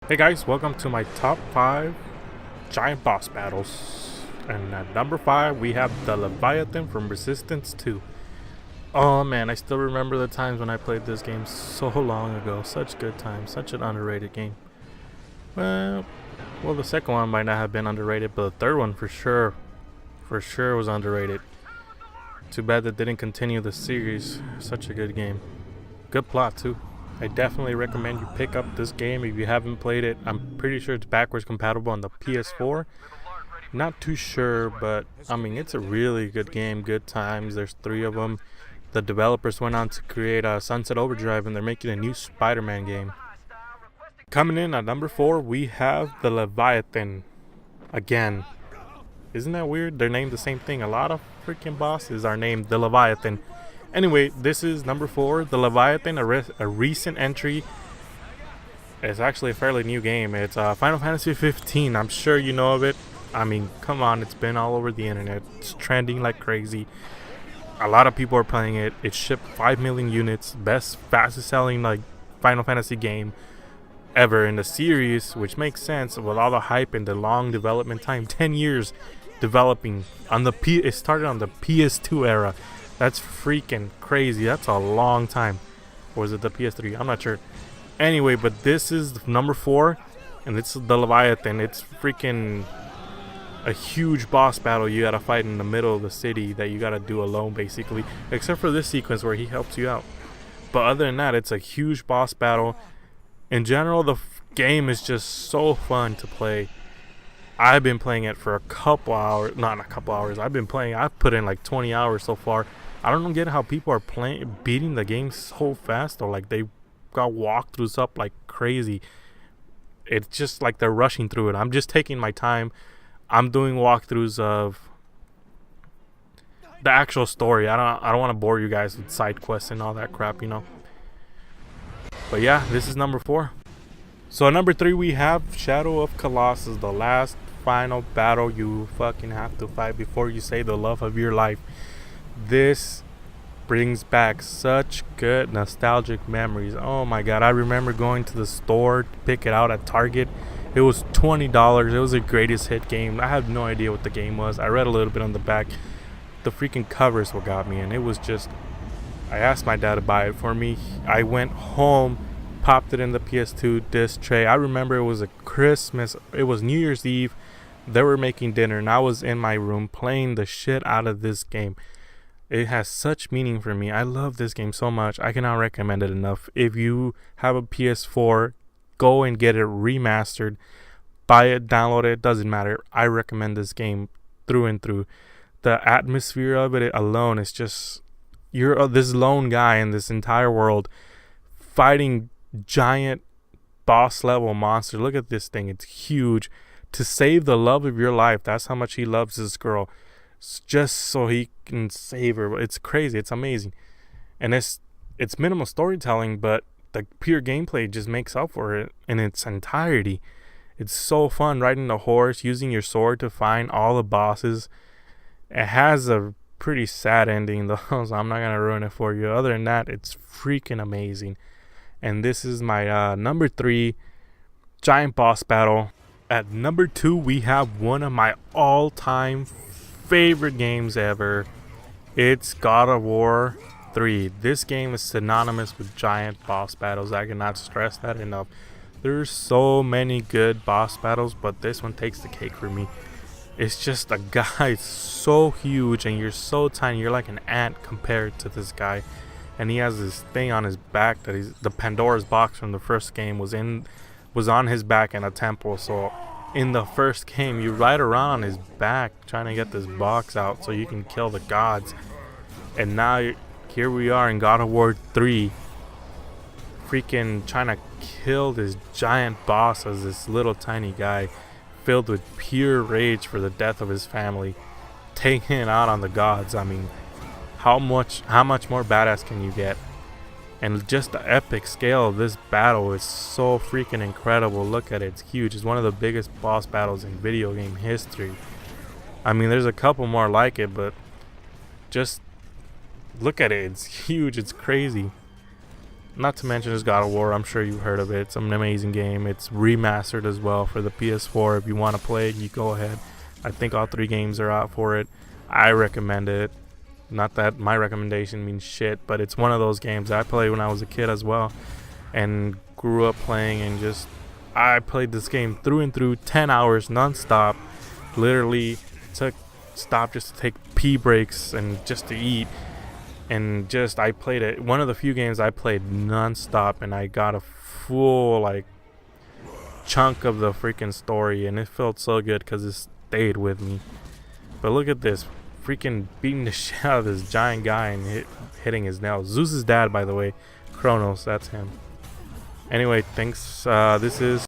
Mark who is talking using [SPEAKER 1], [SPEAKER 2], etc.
[SPEAKER 1] Hey guys, welcome to my top 5 giant boss battles. And at number 5, we have the Leviathan from Resistance 2. Oh man, I still remember the times when I played this game so long ago. Such good times, such an underrated game. Well, the second one might not have been underrated, but the third one for sure was underrated. Too bad that didn't continue the series. Such a good game. Good plot too. I definitely recommend you pick up this game if you haven't played it. I'm pretty sure it's backwards compatible on the PS4. Not too sure, but I mean, it's a really good game. Good times. There's 3 of them. The developers went on to create Sunset Overdrive, and they're making a new Spider-Man game. Coming in at number 4, we have the Leviathan. Again, isn't that weird? They're named the same thing. A lot of freaking bosses are named the Leviathan. Anyway, this is number 4, the Leviathan, a recent entry. It's actually a fairly new game. It's Final Fantasy 15. I'm sure you know of it. I mean, come on, it's been all over the internet. It's trending like crazy. A lot of people are playing it. It shipped 5 million units. Fastest selling like Final Fantasy game ever in the series, which makes sense with all the hype and the long development time. 10 years developing on the it started on the PS2 era. That's freaking crazy. That's a long time. Or was it the PS3? I'm not sure. Anyway, but this is number 4, and it's the Leviathan. It's freaking a huge boss battle you gotta fight in the middle of the city that you gotta do alone, basically. Except for this sequence where he helps you out. But other than that, it's a huge boss battle. In general, the game is just so fun to play. I've been playing it for a couple hours. Not a couple hours. I've put in like 20 hours so far. I don't get how people are beating the game so fast, or like they got walkthroughs up like crazy. It's just like they're rushing through it. I'm just taking my time. I'm doing walkthroughs of the actual story. I don't want to bore you guys with side quests and all that crap, you know. But yeah, this is number 4. So at number 3, we have Shadow of Colossus, the last final battle you fucking have to fight before you say the love of your life. This brings back such good nostalgic memories. Oh my god, I remember going to the store to pick it out at Target. It was $20. It was the greatest hit game. I had no idea what the game was. I read a little bit on the back. The freaking covers what got me, and it was just, I asked my dad to buy it for me. I went home, popped it in the PS2 disc tray. I remember it was a Christmas, it was New Year's Eve. They were making dinner, and I was in my room playing the shit out of this game. It has such meaning for me. I love this game so much. I cannot recommend it enough. If you have a PS4, go and get it remastered. Buy it, download it, doesn't matter. I recommend this game through and through. The atmosphere of it alone is just, you're this lone guy in this entire world fighting giant boss level monsters. Look at this thing. It's huge. To save the love of your life. That's how much he loves this girl. Just so he can save her. It's crazy. It's amazing. And it's minimal storytelling, but the pure gameplay just makes up for it in its entirety. It's so fun riding the horse, using your sword to find all the bosses. It has a pretty sad ending though, so I'm not gonna ruin it for you. Other than that, it's freaking amazing. And this is my number 3 giant boss battle. At number 2, we have one of my all-time favorite games ever. It's God of War 3. This game is synonymous with giant boss battles. I cannot stress that enough. There's so many good boss battles, but this one takes the cake for me. It's just a guy so huge and you're so tiny. You're like an ant compared to this guy. And he has this thing on his back that the Pandora's box from the first game was on his back in a temple. So in the first game, you ride around on his back trying to get this box out so you can kill the gods. And now here we are in God of War 3, freaking trying to kill this giant boss as this little tiny guy filled with pure rage for the death of his family, taking it out on the gods. I mean, how much more badass can you get? And just the epic scale of this battle is so freaking incredible. Look at it. It's huge. It's one of the biggest boss battles in video game history. I mean, there's a couple more like it, but just look at it. It's huge. It's crazy. Not to mention it's God of War. I'm sure you've heard of it. It's an amazing game. It's remastered as well for the PS4. If you want to play it, you go ahead. I think all 3 games are out for it. I recommend it. Not that my recommendation means shit, but it's one of those games I played when I was a kid as well, and grew up playing, and just I played this game through and through, 10 hours non-stop. Literally stopped just to take pee breaks and just to eat, and just I played it. One of the few games I played non-stop, and I got a full like chunk of the freaking story, and it felt so good because it stayed with me. But look at this, freaking beating the shit out of this giant guy and hitting his nails. Zeus's dad, by the way, Kronos, that's him. Anyway, thanks. This is